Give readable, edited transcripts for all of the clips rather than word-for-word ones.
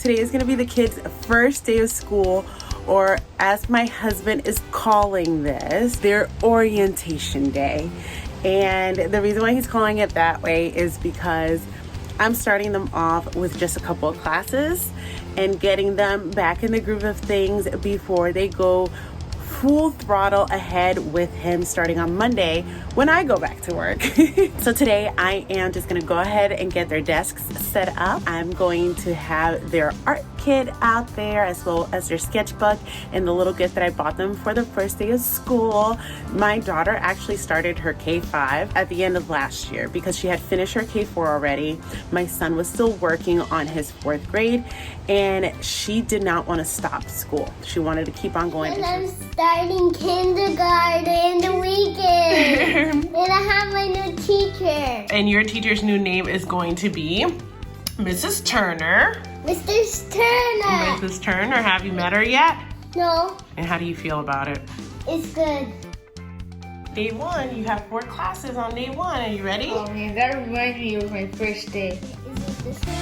Today is going to be the kids' first day of school, or as my husband is calling this, their orientation day. And the reason why he's calling it that way is because I'm starting them off with just a couple of classes and getting them back in the groove of things before they go full throttle ahead with him starting on Monday when I go back to work. So today I am just gonna go ahead and get their desks set up. I'm going to have their art kit out there, as well as their sketchbook and the little gift that I bought them for the first day of school. My daughter actually started her K-5 at the end of last year because she had finished her K-4 already. My son was still working on his 4th grade, and she did not want to stop school. She wanted to keep on going. And I'm starting kindergarten the weekend. And I have my new teacher. And your teacher's new name is going to be Mrs. Turner. Mr. Turner. Mrs. Turner, have you met her yet? No. And how do you feel about it? It's good. Day 1, you have 4 classes on day 1. Are you ready? Oh man, that reminds me of my first day. Is it this one?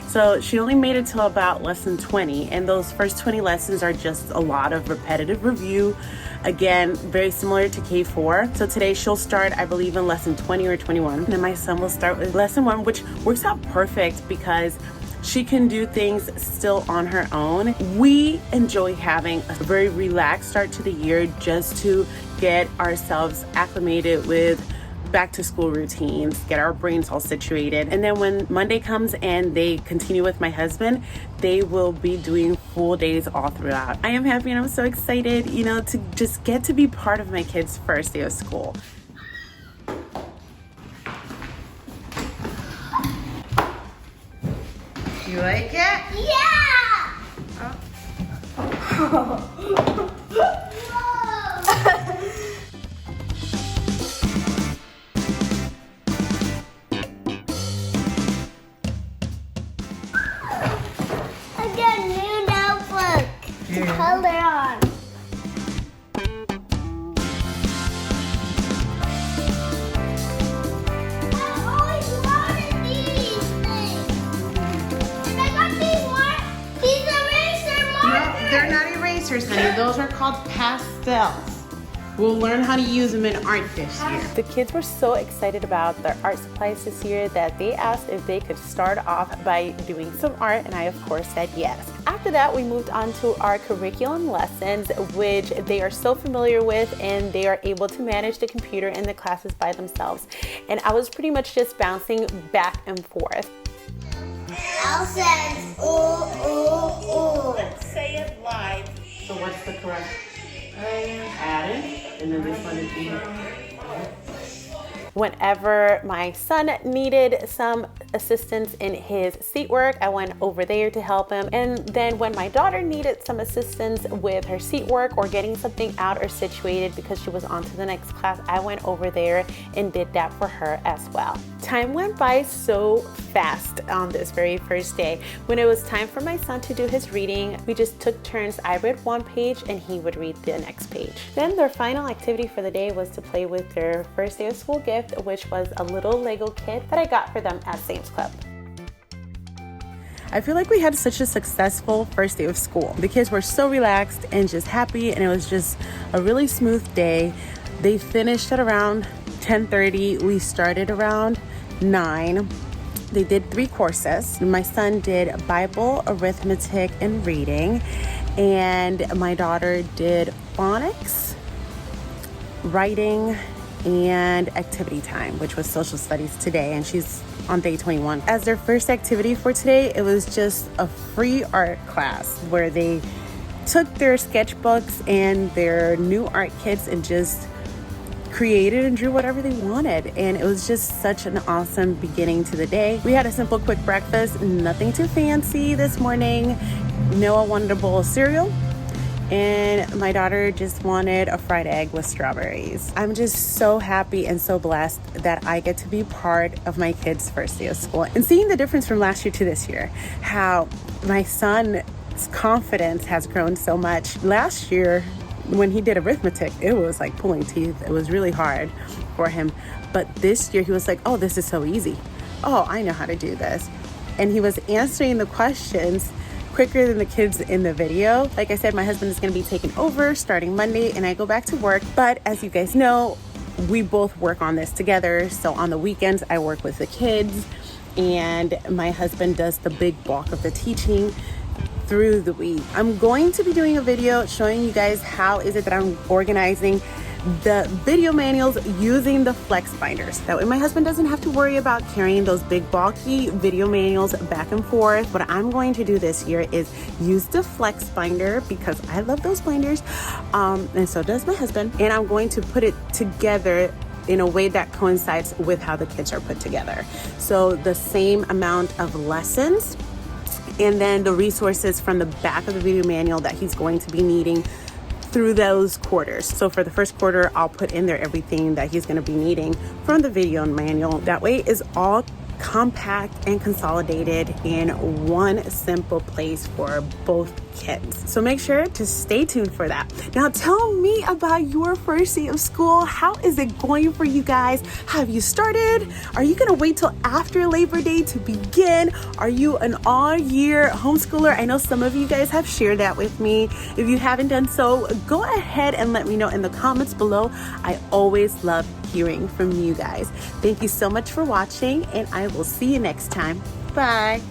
So she only made it till about lesson 20, and those first 20 lessons are just a lot of repetitive review. Again, very similar to K4. So today she'll start, I believe, in lesson 20 or 21. And then my son will start with lesson 1, which works out perfect because she can do things still on her own. We enjoy having a very relaxed start to the year just to get ourselves acclimated with back to school routines, get our brains all situated. And then when Monday comes and they continue with my husband, they will be doing full days all throughout. I am happy and I'm so excited, to just get to be part of my kids' first day of school. You like it? Yeah! I got a new notebook to color on. I always wanted these things. And I got these eraser markers. No, they're not erasers, honey. Those are called pastels. We'll learn how to use them in art this year. The kids were so excited about their art supplies this year that they asked if they could start off by doing some art, and I of course said yes. After that, we moved on to our curriculum lessons, which they are so familiar with, and they are able to manage the computer in the classes by themselves. And I was pretty much just bouncing back and forth. Elle says, ooh, ooh, ooh. Let's say it live. So what's the correct? Added, and then this one is being. Whenever my son needed some assistance in his seat work, I went over there to help him. And then when my daughter needed some assistance with her seat work or getting something out or situated because she was on to the next class, I went over there and did that for her as well. Time went by so fast on this very first day. When it was time for my son to do his reading, we just took turns. I read one page and he would read the next page. Then their final activity for the day was to play with their first day of school gift, which was a little Lego kit that I got for them at Sam's Club. I feel like we had such a successful first day of school. The kids were so relaxed and just happy, and it was just a really smooth day. They finished at around 10:30. We started around 9. They did 3 courses. My son did Bible, arithmetic, and reading, and my daughter did phonics, writing, and activity time, which was social studies today, and she's on day 21. As their first activity for today, it was just a free art class where they took their sketchbooks and their new art kits and just created and drew whatever they wanted, and it was just such an awesome beginning to the day. We had a simple quick breakfast, nothing too fancy this morning. Noah wanted a bowl of cereal, and my daughter just wanted a fried egg with strawberries. I'm just so happy and so blessed that I get to be part of my kids' first day of school and seeing the difference from last year to this year, how my son's confidence has grown so much. Last year, when he did arithmetic, it was like pulling teeth. It was really hard for him. But this year he was like, oh, this is so easy. oh, I know how to do this. And he was answering the questions quicker than the kids in the video. Like I said, my husband is going to be taking over starting Monday and I go back to work. But as you guys know, we both work on this together. So on the weekends, I work with the kids and my husband does the big bulk of the teaching through the week. I'm going to be doing a video showing you guys how is it that I'm organizing the video manuals using the flex binders. That way my husband doesn't have to worry about carrying those big bulky video manuals back and forth. What I'm going to do this year is use the flex binder because I love those binders, and so does my husband, and I'm going to put it together in a way that coincides with how the kids are put together. So the same amount of lessons and then the resources from the back of the video manual that he's going to be needing through those quarters. So for the first quarter, I'll put in there everything that he's going to be needing from the video manual. That way is all compact and consolidated in one simple place for both kids. So make sure to stay tuned for that. Now tell me about your first day of school. How is it going for you guys? Have you started? Are you gonna wait till after Labor Day to begin? Are you an all-year homeschooler? I know some of you guys have shared that with me. If you haven't done so, go ahead and let me know in the comments below. I always love hearing from you guys. Thank you so much for watching, and I will see you next time. Bye.